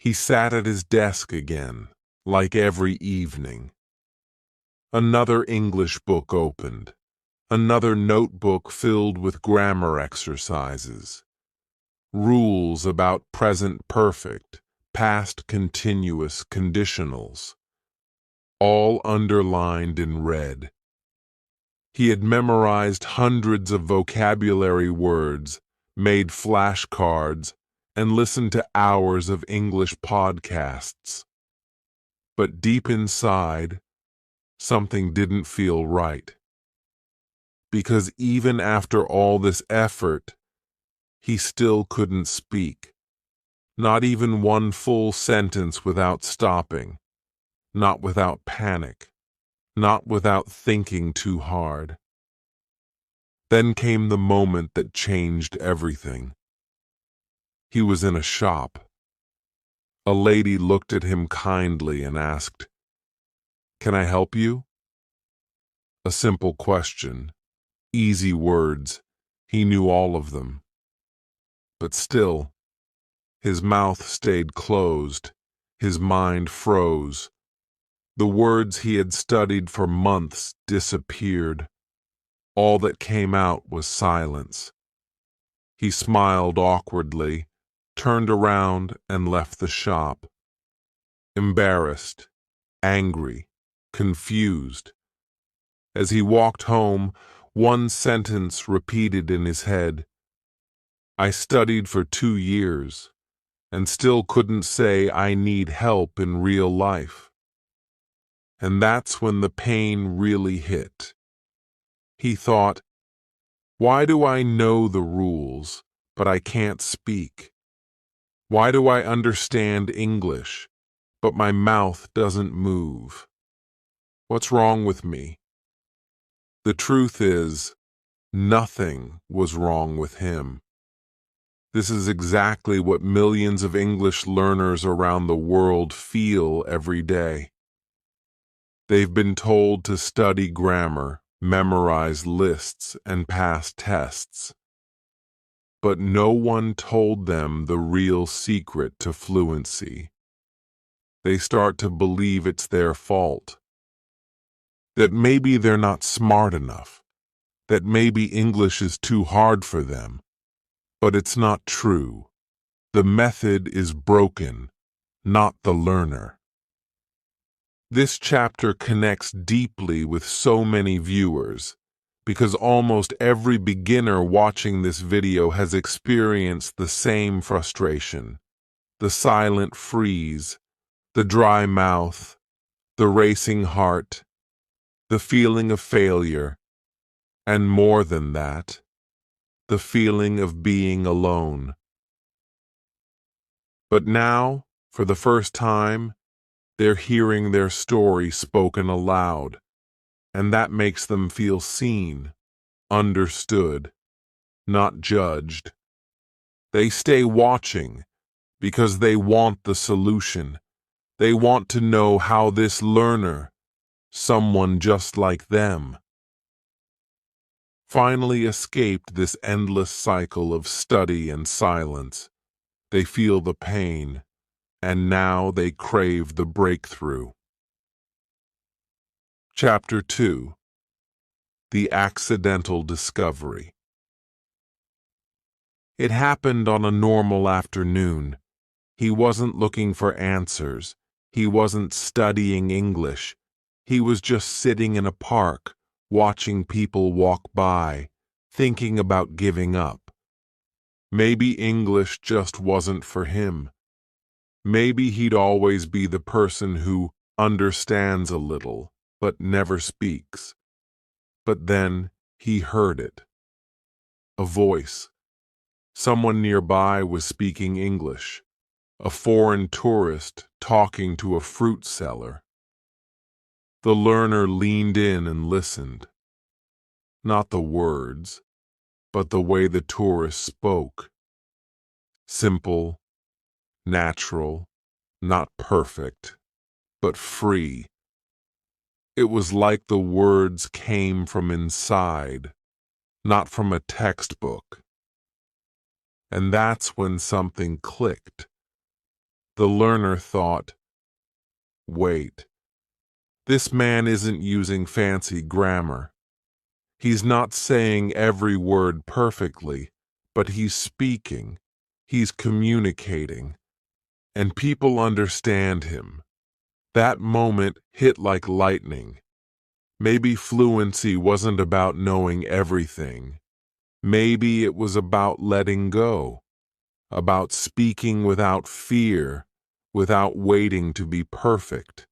He sat at his desk again, like every evening. Another English book opened, another notebook filled with grammar exercises, rules about present perfect, past continuous conditionals, all underlined in red. He had memorized hundreds of vocabulary words, made flashcards, and listened to hours of English podcasts. But deep inside, something didn't feel right. Because even after all this effort, he still couldn't speak. Not even one full sentence without stopping. Not without panic. Not without thinking too hard. Then came the moment that changed everything. He was in a shop. A lady looked at him kindly and asked, "Can I help you?" A simple question, easy words. He knew all of them. But still, his mouth stayed closed, his mind froze. The words he had studied for months disappeared. All that came out was silence. He smiled awkwardly, turned around, and left the shop. Embarrassed, angry, confused. As he walked home, one sentence repeated in his head. I studied for 2 years, and still couldn't say I need help in real life. And that's when the pain really hit. He thought, why do I know the rules, but I can't speak? Why do I understand English, but my mouth doesn't move? What's wrong with me? The truth is, nothing was wrong with him. This is exactly what millions of English learners around the world feel every day. They've been told to study grammar, memorize lists, and pass tests. But no one told them the real secret to fluency. They start to believe it's their fault. That maybe they're not smart enough. That maybe English is too hard for them. But it's not true. The method is broken, not the learner. This chapter connects deeply with so many viewers because almost every beginner watching this video has experienced the same frustration. The silent freeze, the dry mouth, the racing heart, the feeling of failure, and more than that, the feeling of being alone. But now, for the first time, they're hearing their story spoken aloud, and that makes them feel seen, understood, not judged. They stay watching because they want the solution. They want to know how this learner, someone just like them, finally escaped this endless cycle of study and silence. They feel the pain, and now they crave the breakthrough. Chapter 2. The Accidental Discovery. It happened on a normal afternoon. He wasn't looking for answers. He wasn't studying English. He was just sitting in a park, watching people walk by, thinking about giving up. Maybe English just wasn't for him. Maybe he'd always be the person who understands a little, but never speaks. But then he heard it. A voice. Someone nearby was speaking English. A foreign tourist talking to a fruit seller. The learner leaned in and listened. Not the words, but the way the tourist spoke. Simple, natural, not perfect, but free. It was like the words came from inside, not from a textbook. And that's when something clicked. The learner thought, wait, this man isn't using fancy grammar. He's not saying every word perfectly, but he's speaking, he's communicating, and people understand him. That moment hit like lightning. Maybe fluency wasn't about knowing everything. Maybe it was about letting go, about speaking without fear, without waiting to be perfect.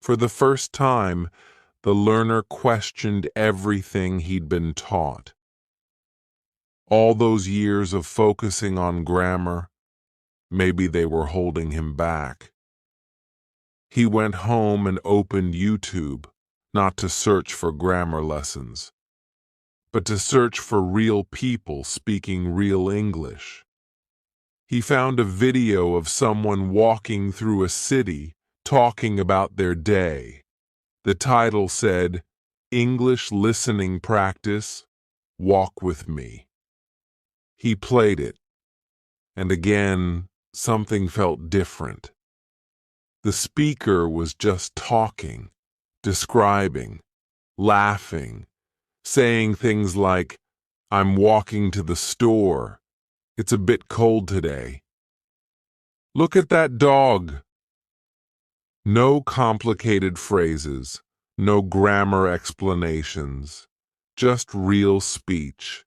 For the first time, the learner questioned everything he'd been taught. All those years of focusing on grammar, maybe they were holding him back. He went home and opened YouTube, not to search for grammar lessons, but to search for real people speaking real English. He found a video of someone walking through a city talking about their day. The title said, "English Listening Practice, Walk with Me." He played it, and again, something felt different. The speaker was just talking, describing, laughing, saying things like, "I'm walking to the store. It's a bit cold today. Look at that dog." No complicated phrases, no grammar explanations, just real speech.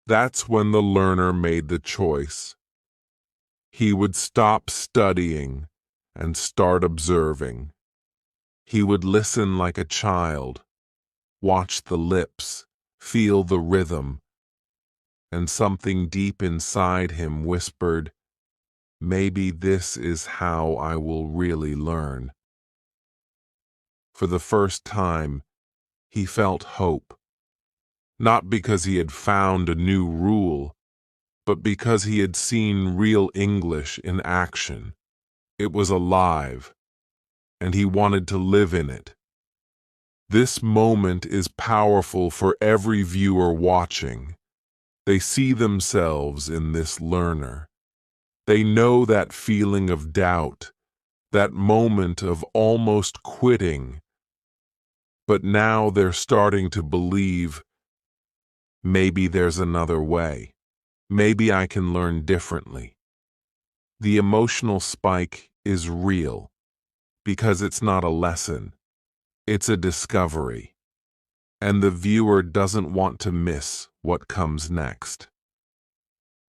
That's when the learner made the choice. He would stop studying and start observing. He would listen like a child, watch the lips, feel the rhythm, and something deep inside him whispered, "Maybe this is how I will really learn." For the first time, he felt hope, not because he had found a new rule, but because he had seen real English in action. It was alive, and he wanted to live in it. This moment is powerful for every viewer watching. They see themselves in this learner. They know that feeling of doubt, that moment of almost quitting. But now they're starting to believe, maybe there's another way. Maybe I can learn differently. The emotional spike is real because it's not a lesson. It's a discovery. And the viewer doesn't want to miss what comes next.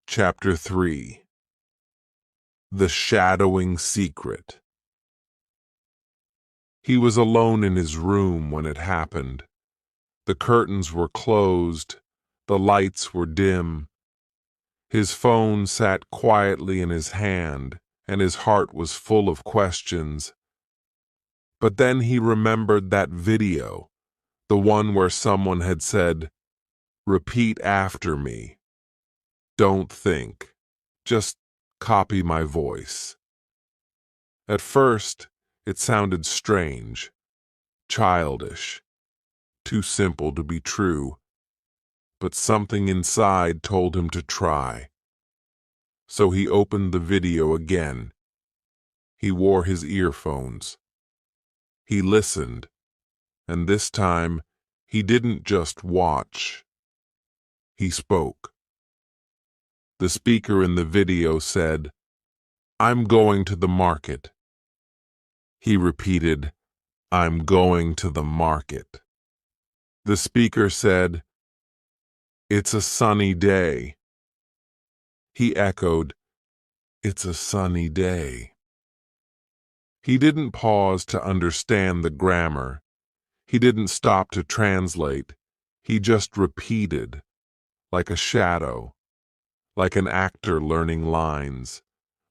Chapter 3. The Shadowing Secret. He was alone in his room when it happened. The curtains were closed, the lights were dim. His phone sat quietly in his hand, and his heart was full of questions. But then he remembered that video, the one where someone had said, "Repeat after me. Don't think. Just copy my voice." At first, it sounded strange, childish, too simple to be true, but something inside told him to try. So he opened the video again. He wore his earphones. He listened, and this time he didn't just watch. He spoke. The speaker in the video said, "I'm going to the market." He repeated, "I'm going to the market." The speaker said, "It's a sunny day." He echoed, "It's a sunny day." He didn't pause to understand the grammar. He didn't stop to translate. He just repeated, like a shadow, like an actor learning lines,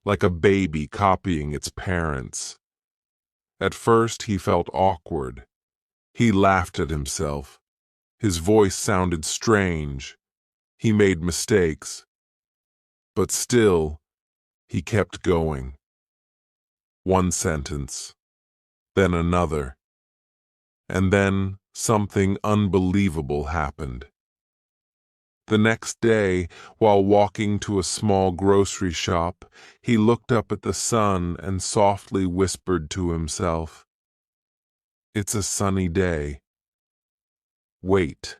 like a baby copying its parents. At first he felt awkward. He laughed at himself. His voice sounded strange. He made mistakes. But still, he kept going. One sentence, then another. And then something unbelievable happened. The next day, while walking to a small grocery shop, he looked up at the sun and softly whispered to himself, "It's a sunny day." Wait,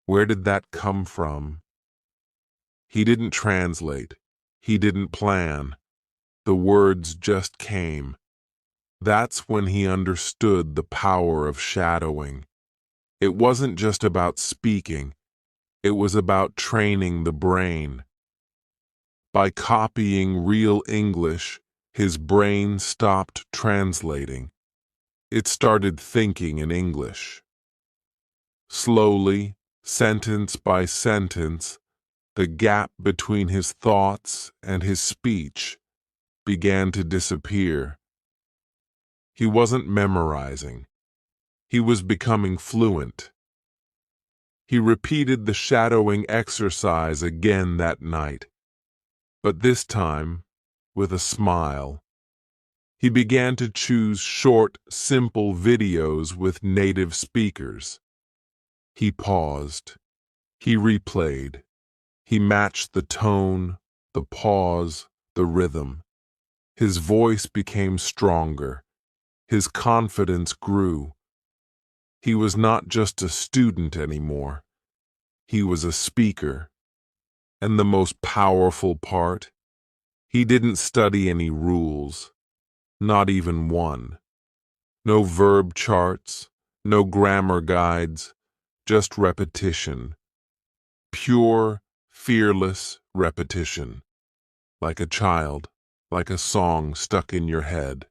where did that come from? He didn't translate. He didn't plan. The words just came. That's when he understood the power of shadowing. It wasn't just about speaking. It was about training the brain. By copying real English, his brain stopped translating. It started thinking in English. Slowly, sentence by sentence, the gap between his thoughts and his speech began to disappear. He wasn't memorizing. He was becoming fluent. He repeated the shadowing exercise again that night, but this time with a smile. He began to choose short, simple videos with native speakers. He paused. He replayed. He matched the tone, the pause, the rhythm. His voice became stronger. His confidence grew. He was not just a student anymore. He was a speaker. And the most powerful part, he didn't study any rules, not even one. No verb charts, no grammar guides, just repetition. Pure, fearless repetition. Like a child, like a song stuck in your head.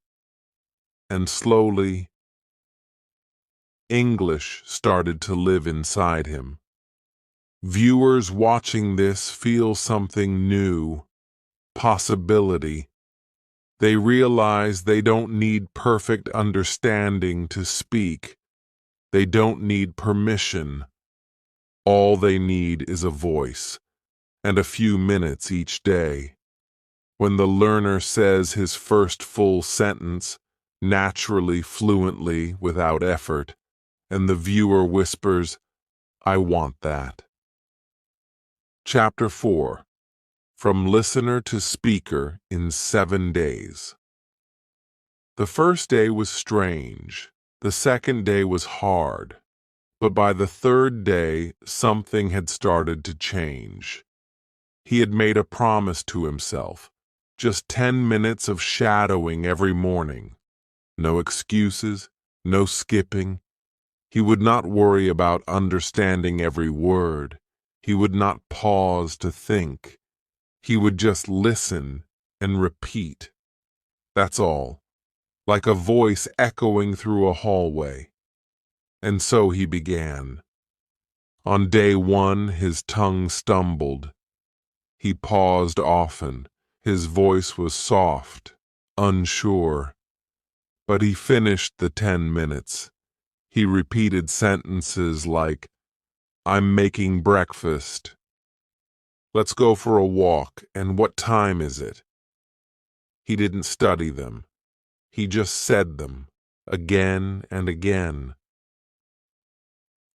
And slowly, English started to live inside him. Viewers watching this feel something new, possibility. They realize they don't need perfect understanding to speak. They don't need permission. All they need is a voice, and a few minutes each day. When the learner says his first full sentence, naturally, fluently, without effort, and the viewer whispers, "I want that." Chapter 4. From Listener to Speaker in 7 days. The first day was strange. The second day was hard. But by the third day, something had started to change. He had made a promise to himself. Just 10 minutes of shadowing every morning. No excuses, no skipping. He would not worry about understanding every word. He would not pause to think. He would just listen and repeat. That's all, like a voice echoing through a hallway. And so he began. On day 1, his tongue stumbled. He paused often. His voice was soft, unsure. But he finished the 10 minutes. He repeated sentences like, "I'm making breakfast. Let's go for a walk, and what time is it?" He didn't study them. He just said them, again and again.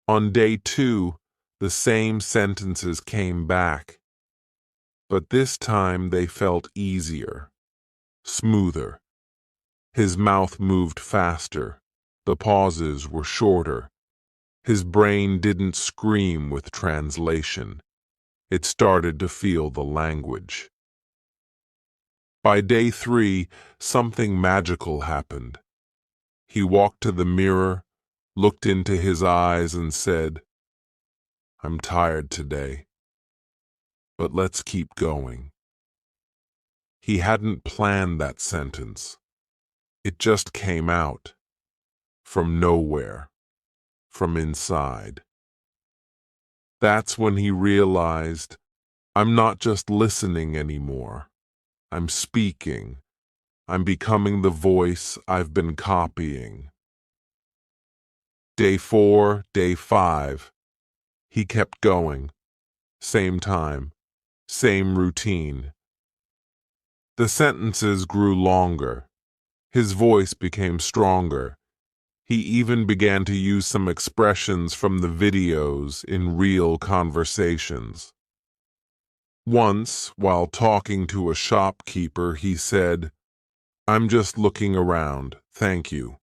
On day 2, the same sentences came back. But this time they felt easier, smoother. His mouth moved faster. The pauses were shorter. His brain didn't scream with translation. It started to feel the language. By day 3, something magical happened. He walked to the mirror, looked into his eyes and said, "I'm tired today, but let's keep going." He hadn't planned that sentence. It just came out, from nowhere, from inside. That's when he realized, I'm not just listening anymore. I'm speaking. I'm becoming the voice I've been copying. Day 4, day 5. He kept going. Same time, same routine. The sentences grew longer. His voice became stronger. He even began to use some expressions from the videos in real conversations. Once, while talking to a shopkeeper, he said, "I'm just looking around, thank you."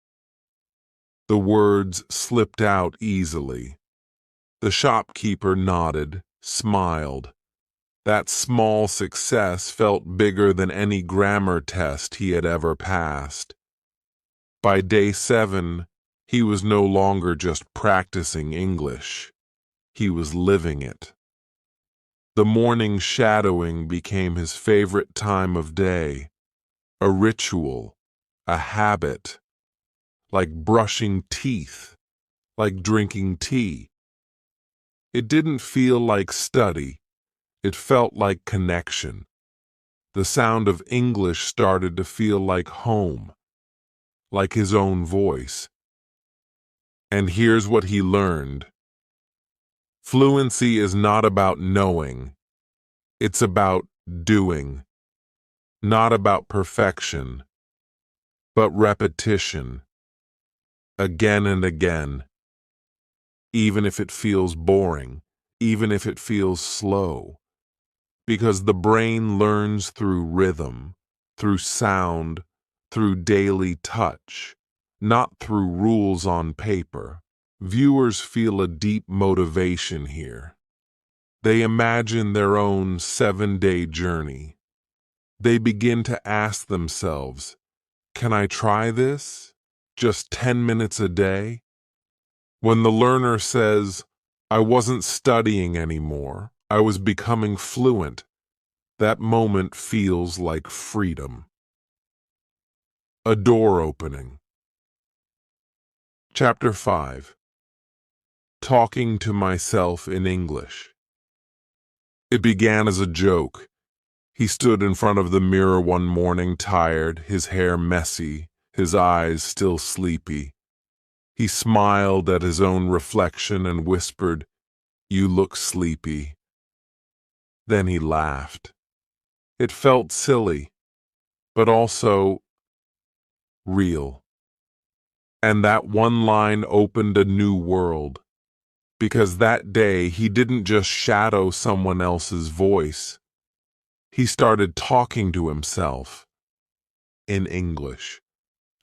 The words slipped out easily. The shopkeeper nodded, smiled. That small success felt bigger than any grammar test he had ever passed. By day 7, he was no longer just practicing English. He was living it. The morning shadowing became his favorite time of day, a ritual, a habit, like brushing teeth, like drinking tea. It didn't feel like study, it felt like connection. The sound of English started to feel like home, like his own voice. And here's what he learned. Fluency is not about knowing, it's about doing. Not about perfection, but repetition. Again and again. Even if it feels boring, even if it feels slow. Because the brain learns through rhythm, through sound, through daily touch, not through rules on paper. Viewers feel a deep motivation here. They imagine their own 7-day journey. They begin to ask themselves, can I try this? Just 10 minutes a day? When the learner says, I wasn't studying anymore, I was becoming fluent, that moment feels like freedom. A door opening. Chapter 5. Talking to myself in English. It began as a joke. He stood in front of the mirror one morning, tired, his hair messy, his eyes still sleepy. He smiled at his own reflection and whispered, "You look sleepy." Then he laughed. It felt silly, but also real. And that one line opened a new world, because that day he didn't just shadow someone else's voice. He started talking to himself in English,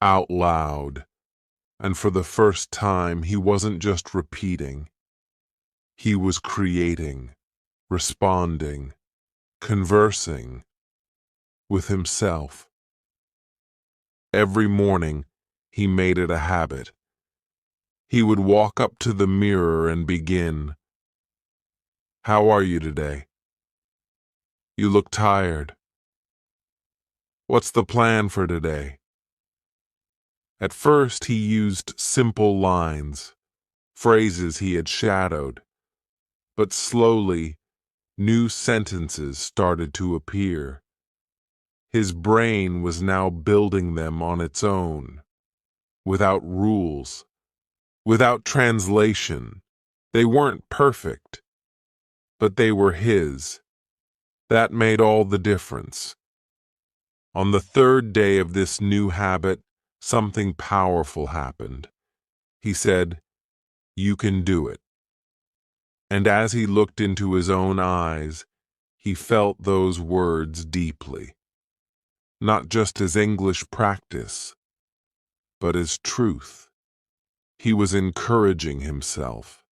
out loud. And for the first time, he wasn't just repeating. He was creating, responding, conversing with himself. Every morning, he made it a habit. He would walk up to the mirror and begin, "How are you today? You look tired. What's the plan for today?" At first, he used simple lines, phrases he had shadowed, but slowly, new sentences started to appear. His brain was now building them on its own, without rules, without translation. They weren't perfect, but they were his. That made all the difference. On the 3rd day of this new habit, something powerful happened. He said, "You can do it." And as he looked into his own eyes, he felt those words deeply. Not just as English practice, but as truth. He was encouraging himself.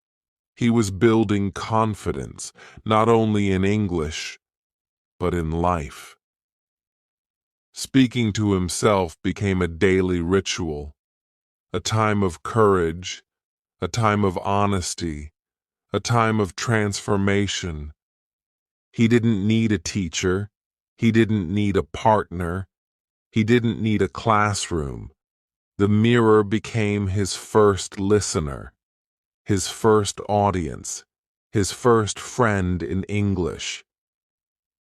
He was building confidence, not only in English, but in life. Speaking to himself became a daily ritual, a time of courage, a time of honesty, a time of transformation. He didn't need a teacher. He didn't need a partner. He didn't need a classroom. The mirror became his first listener, his first audience, his first friend in English.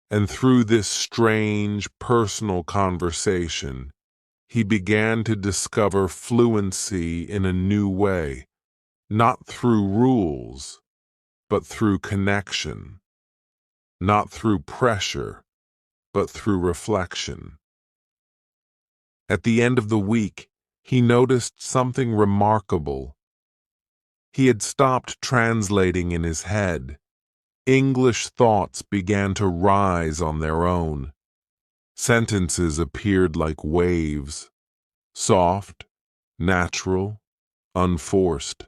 And through this strange, personal conversation, he began to discover fluency in a new way, not through rules, but through connection, not through pressure, but through reflection. At the end of the week, he noticed something remarkable. He had stopped translating in his head. English thoughts began to rise on their own. Sentences appeared like waves, soft, natural, unforced.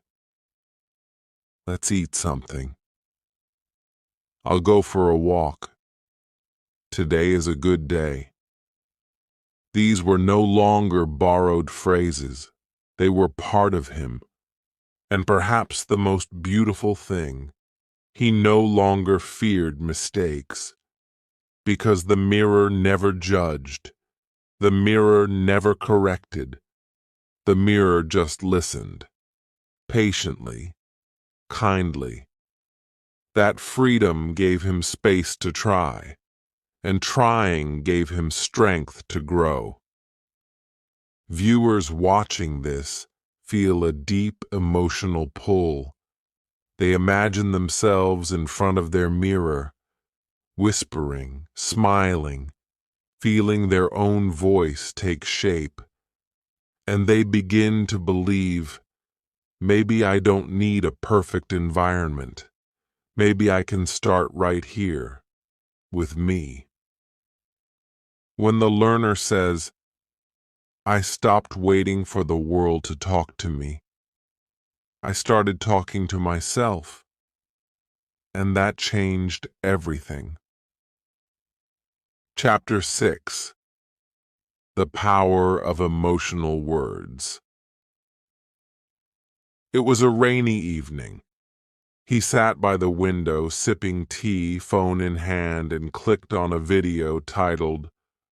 Let's eat something. I'll go for a walk. Today is a good day. These were no longer borrowed phrases. They were part of him. And perhaps the most beautiful thing, he no longer feared mistakes. Because the mirror never judged. The mirror never corrected. The mirror just listened. Patiently. Kindly. That freedom gave him space to try. And trying gave him strength to grow. Viewers watching this feel a deep emotional pull. They imagine themselves in front of their mirror, whispering, smiling, feeling their own voice take shape. And they begin to believe, maybe I don't need a perfect environment. Maybe I can start right here, with me. When the learner says, I stopped waiting for the world to talk to me. I started talking to myself, and that changed everything. Chapter 6. The Power of Emotional Words. It was a rainy evening. He sat by the window, sipping tea, phone in hand, and clicked on a video titled,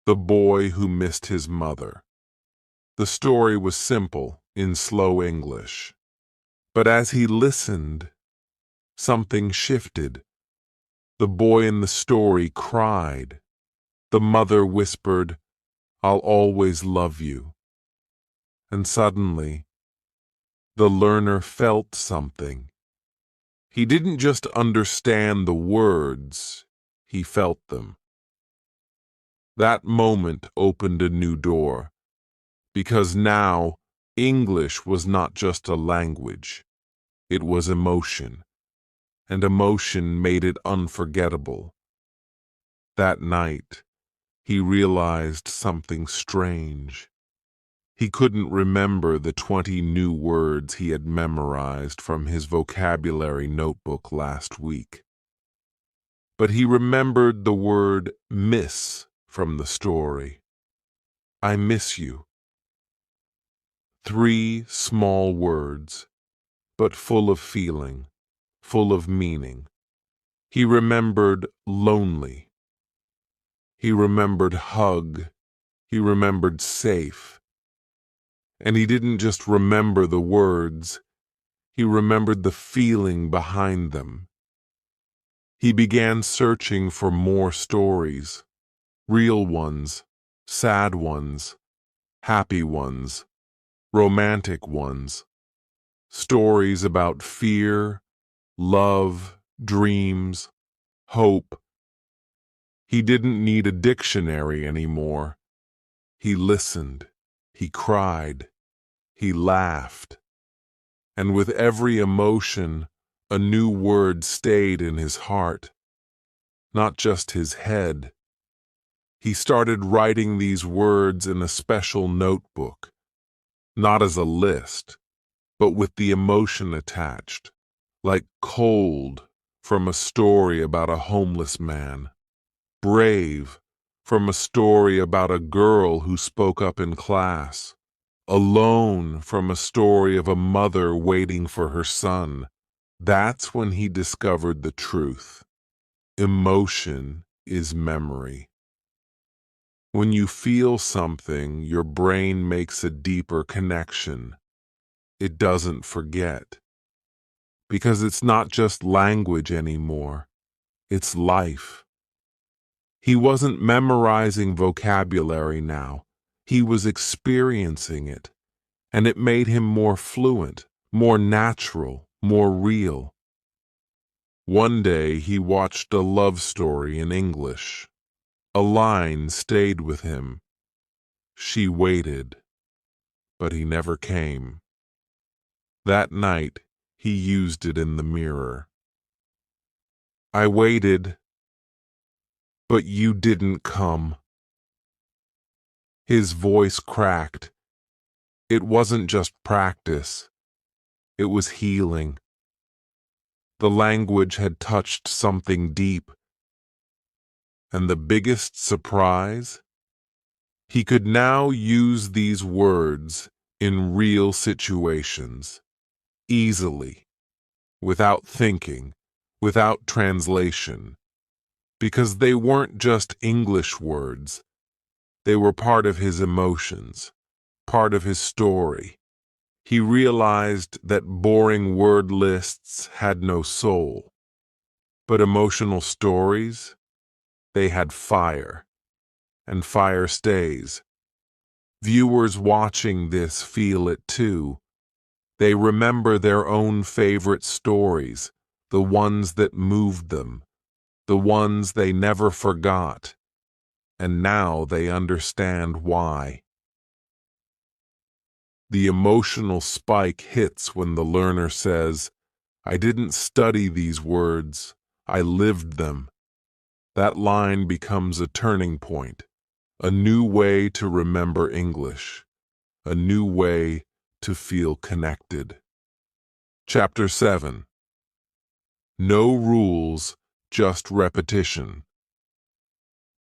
The Boy Who Missed His Mother. The story was simple, in slow English. But as he listened, something shifted. The boy in the story cried. The mother whispered, I'll always love you. And suddenly, the learner felt something. He didn't just understand the words, he felt them. That moment opened a new door, because now English was not just a language, it was emotion, and emotion made it unforgettable. That night, he realized something strange. He couldn't remember the 20 new words he had memorized from his vocabulary notebook last week. But he remembered the word miss from the story. I miss you. 3 small words, but full of feeling, full of meaning. He remembered lonely. He remembered hug. He remembered safe. And he didn't just remember the words, he remembered the feeling behind them. He began searching for more stories, real ones, sad ones, happy ones, romantic ones, stories about fear, love, dreams, hope. He didn't need a dictionary anymore. He listened, he cried, he laughed. And with every emotion, a new word stayed in his heart, not just his head. He started writing these words in a special notebook, not as a list, but with the emotion attached, like cold from a story about a homeless man, brave from a story about a girl who spoke up in class, alone from a story of a mother waiting for her son. That's when he discovered the truth. Emotion is memory. When you feel something, your brain makes a deeper connection. It doesn't forget. Because it's not just language anymore. It's life. He wasn't memorizing vocabulary now. He was experiencing it. And it made him more fluent, more natural, more real. One day he watched a love story in English. A line stayed with him. She waited. but he never came. That night, he used it in the mirror. I waited, but you didn't come. His voice cracked. It wasn't just practice. It was healing. The language had touched something deep. And the biggest surprise? He could now use these words in real situations, easily, without thinking, without translation, because they weren't just English words. They were part of his emotions, part of his story. He realized that boring word lists had no soul, but emotional stories, they had fire, and fire stays. Viewers watching this feel it too. They remember their own favorite stories, the ones that moved them, the ones they never forgot, and now they understand why. The emotional spike hits when the learner says, "I didn't study these words, I lived them." That line becomes a turning point, a new way to remember English, a new way to feel connected. Chapter 7. No rules, just repetition.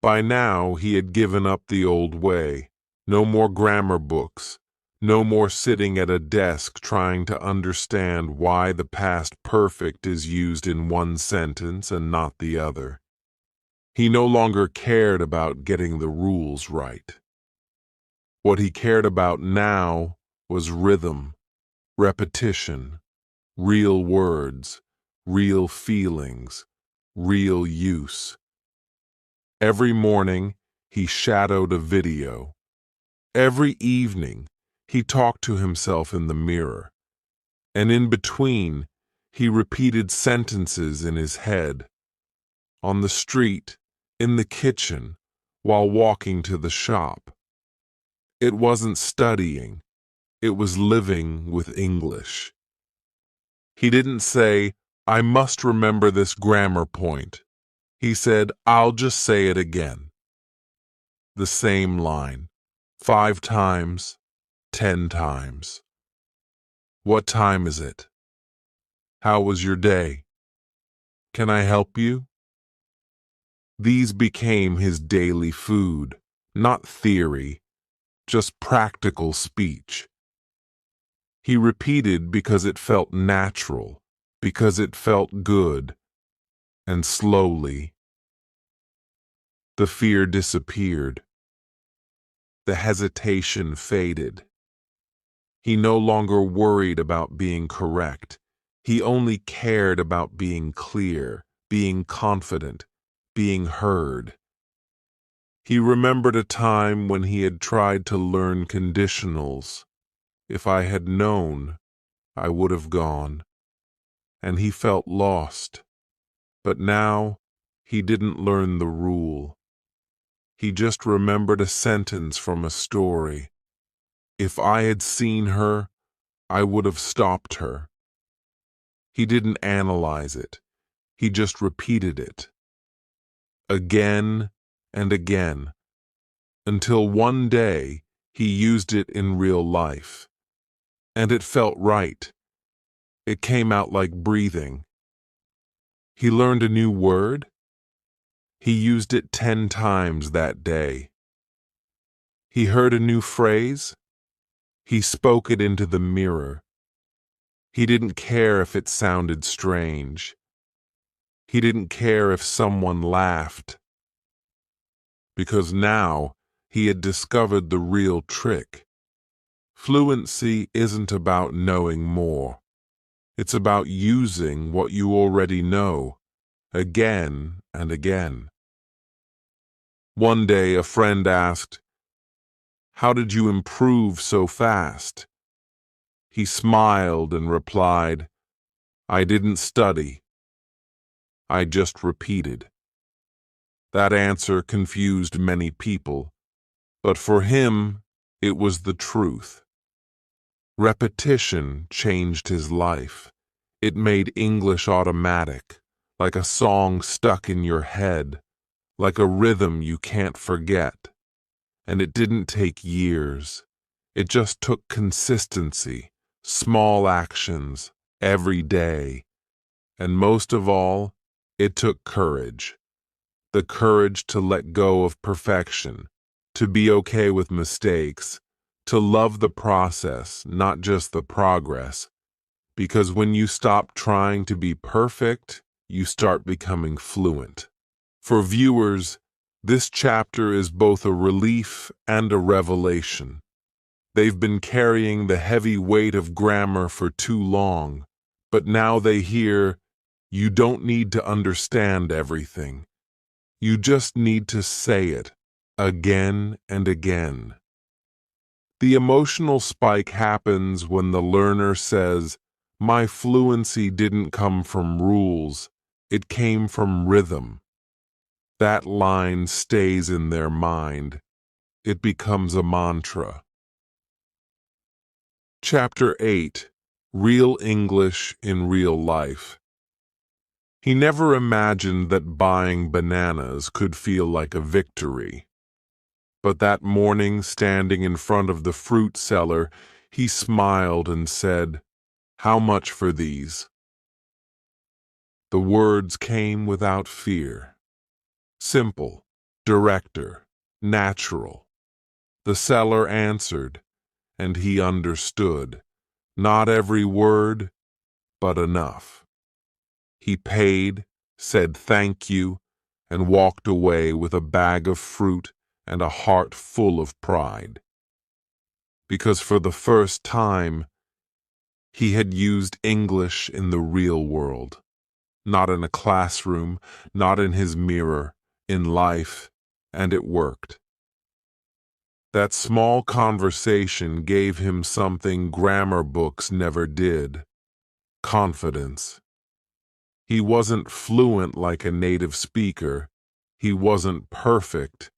By now he had given up the old way. No more grammar books. No more sitting at a desk trying to understand why the past perfect is used in one sentence and not the other. He no longer cared about getting the rules right. What he cared about now was rhythm, repetition, real words, real feelings, real use. Every morning, he shadowed a video. Every evening, he talked to himself in the mirror. And in between, he repeated sentences in his head. On the street, in the kitchen, while walking to the shop. It wasn't studying. It was living with English. He didn't say, "I must remember this grammar point." He said, "I'll just say it again." The same line, 5 times, 10 times. "What time is it? How was your day? Can I help you?" These became his daily food, not theory, just practical speech. He repeated because it felt natural, because it felt good, and slowly, the fear disappeared. The hesitation faded. He no longer worried about being correct. He only cared about being clear, being confident, being heard. He remembered a time when he had tried to learn conditionals. "If I had known, I would have gone." And he felt lost. But now, he didn't learn the rule. He just remembered a sentence from a story. "If I had seen her, I would have stopped her." He didn't analyze it. He just repeated it. Again and again. Until one day, he used it in real life. And it felt right. It came out like breathing. He learned a new word. He used it 10 times that day. He heard a new phrase. He spoke it into the mirror. He didn't care if it sounded strange. He didn't care if someone laughed. Because now he had discovered the real trick. Fluency isn't about knowing more. It's about using what you already know, again and again. One day a friend asked, "How did you improve so fast?" He smiled and replied, "I didn't study. I just repeated." That answer confused many people, but for him, it was the truth. Repetition changed his life. It made English automatic, like a song stuck in your head, like a rhythm you can't forget. And it didn't take years. It just took consistency, small actions, every day. And most of all, it took courage. The courage to let go of perfection, to be okay with mistakes, to love the process, not just the progress. Because when you stop trying to be perfect, you start becoming fluent. For viewers, this chapter is both a relief and a revelation. They've been carrying the heavy weight of grammar for too long, but now they hear, you don't need to understand everything. You just need to say it, again and again. The emotional spike happens when the learner says, my fluency didn't come from rules, it came from rhythm. That line stays in their mind. It becomes a mantra. Chapter 8. Real English in Real Life. He never imagined that buying bananas could feel like a victory. But that morning, standing in front of the fruit seller, he smiled and said, how much for these? The words came without fear. Simple, director, natural. The seller answered, and he understood. Not every word, but enough. He paid, said thank you, and walked away with a bag of fruit and a heart full of pride. Because for the first time, he had used English in the real world. Not in a classroom, not in his mirror, in life, and it worked. That small conversation gave him something grammar books never did: confidence. He wasn't fluent like a native speaker. He wasn't perfect,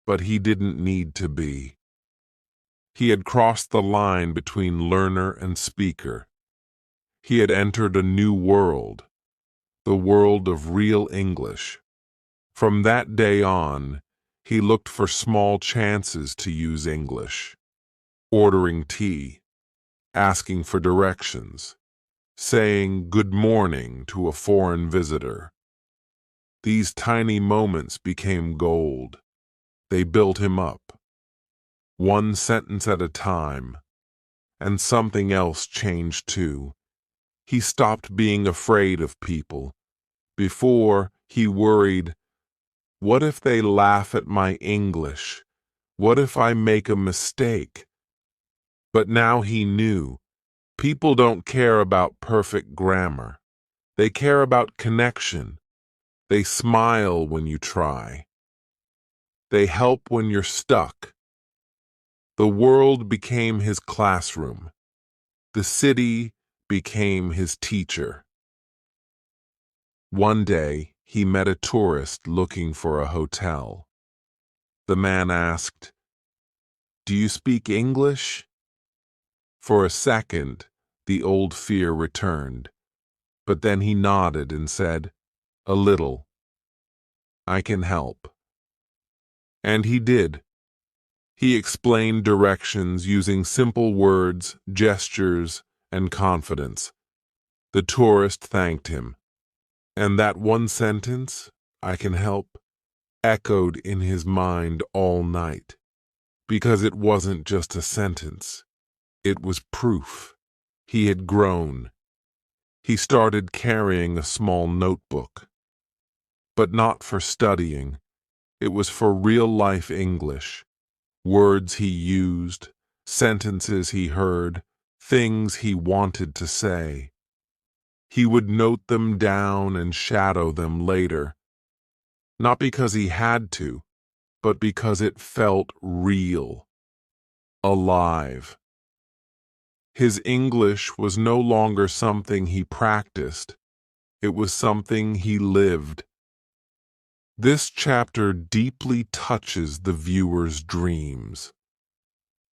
but he didn't need to be. He had crossed the line between learner and speaker. He had entered a new world, the world of real English. From that day on, he looked for small chances to use English. Ordering tea, asking for directions, saying good morning to a foreign visitor. These tiny moments became gold. They built him up, one sentence at a time, and something else changed too. He stopped being afraid of people. Before, he worried, what if they laugh at my English? What if I make a mistake? But now he knew, people don't care about perfect grammar. They care about connection. They smile when you try. They help when you're stuck. The world became his classroom. The city became his teacher. One day, he met a tourist looking for a hotel. The man asked, do you speak English? For a second, the old fear returned, but then he nodded and said, a little. I can help. And he did. He explained directions using simple words, gestures, and confidence. The tourist thanked him. And that one sentence, I can help, echoed in his mind all night. Because it wasn't just a sentence. It was proof. He had grown. He started carrying a small notebook. But not for studying. It was for real-life English. Words he used, sentences he heard, things he wanted to say. He would note them down and shadow them later. Not because he had to, but because it felt real, alive. His English was no longer something he practiced. It was something he lived. This chapter deeply touches the viewer's dreams.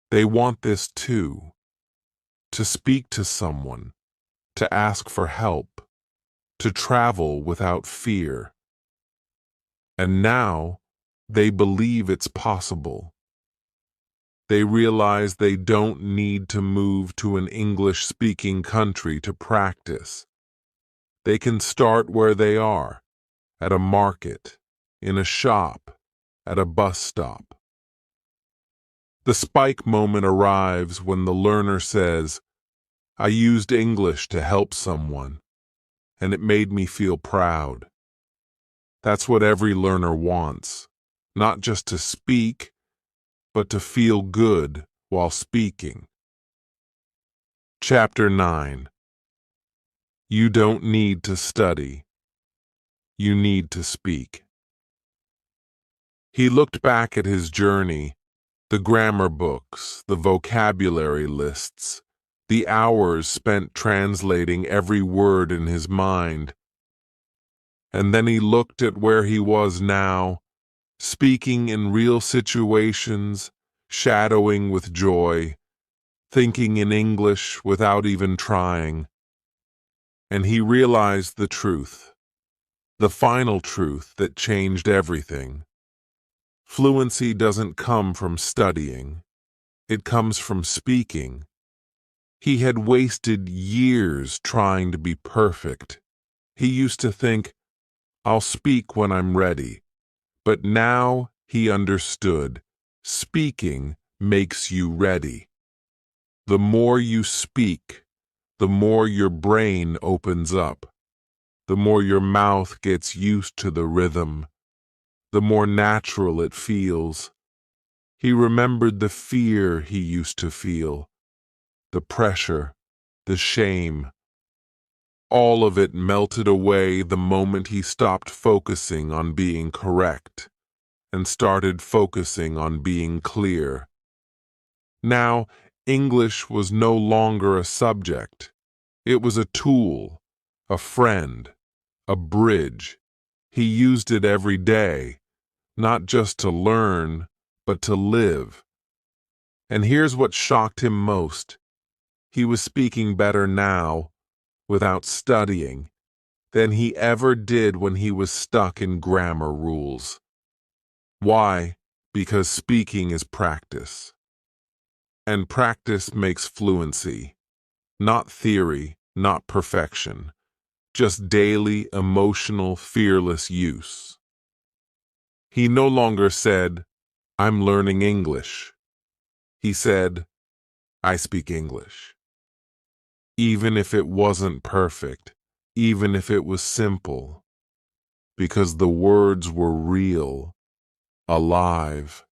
They want this too. to speak to someone, to ask for help, to travel without fear. And now they believe it's possible. They realize they don't need to move to an English-speaking country to practice. They can start where they are, at a market, in a shop, at a bus stop. The spike moment arrives when the learner says, "I used English to help someone, and it made me feel proud." That's what every learner wants, not just to speak, but to feel good while speaking. Chapter 9. You don't need to study. You need to speak. He looked back at his journey, the grammar books, the vocabulary lists, the hours spent translating every word in his mind. And then he looked at where he was now, speaking in real situations, shadowing with joy, thinking in English without even trying. And he realized the truth, the final truth that changed everything. Fluency doesn't come from studying. It comes from speaking. He had wasted years trying to be perfect. He used to think, "I'll speak when I'm ready." But now he understood. Speaking makes you ready. The more you speak, the more your brain opens up. The more your mouth gets used to the rhythm, the more natural it feels. He remembered the fear he used to feel, the pressure, the shame. All of it melted away the moment he stopped focusing on being correct and started focusing on being clear. Now, English was no longer a subject. It was a tool, a friend, a bridge. He used it every day, not just to learn, but to live. And here's what shocked him most. He was speaking better now, without studying, than he ever did when he was stuck in grammar rules. Why? Because speaking is practice. And practice makes fluency. Not theory, not perfection. Just daily, emotional, fearless use. He no longer said, "I'm learning English." He said, "I speak English." Even if it wasn't perfect, even if it was simple, because the words were real, alive,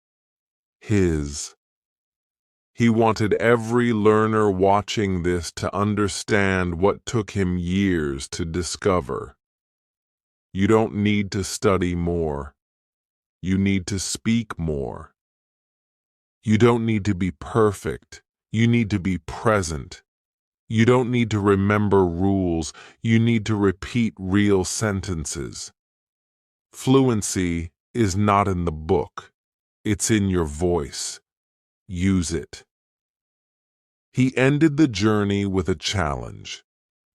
his. He wanted every learner watching this to understand what took him years to discover. You don't need to study more. You need to speak more. You don't need to be perfect. You need to be present. You don't need to remember rules. You need to repeat real sentences. Fluency is not in the book. It's in your voice. Use it. He ended the journey with a challenge.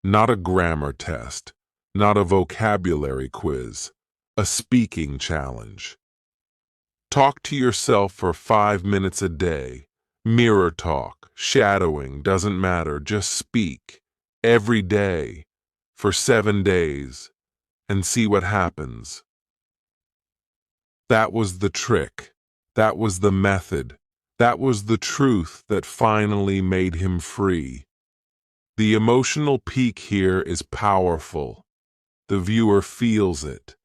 Not a grammar test. Not a vocabulary quiz. A speaking challenge. Talk to yourself for 5 minutes a day. Mirror talk, shadowing, doesn't matter. Just speak. Every day. For 7 days. And see what happens. That was the trick. That was the method. That was the truth that finally made him free. The emotional peak here is powerful. The viewer feels it.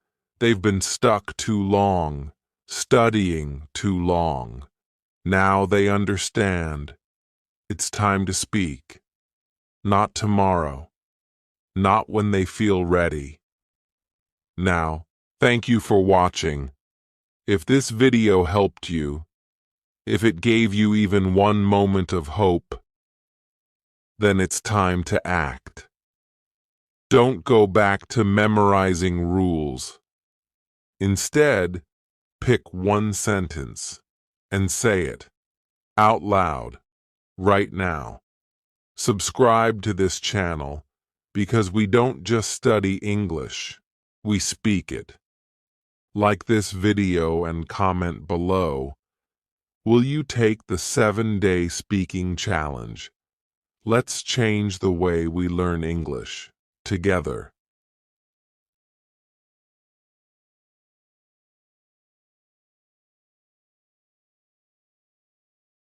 They've been stuck too long, studying too long. Now they understand. It's time to speak. Not tomorrow. Not when they feel ready. Now, thank you for watching. If this video helped you, if it gave you even one moment of hope, then it's time to act. Don't go back to memorizing rules. Instead, pick one sentence and say it out loud right now. Subscribe to this channel because we don't just study English, we speak it. Like this video and comment below. Will you take the 7-day speaking challenge? Let's change the way we learn English together.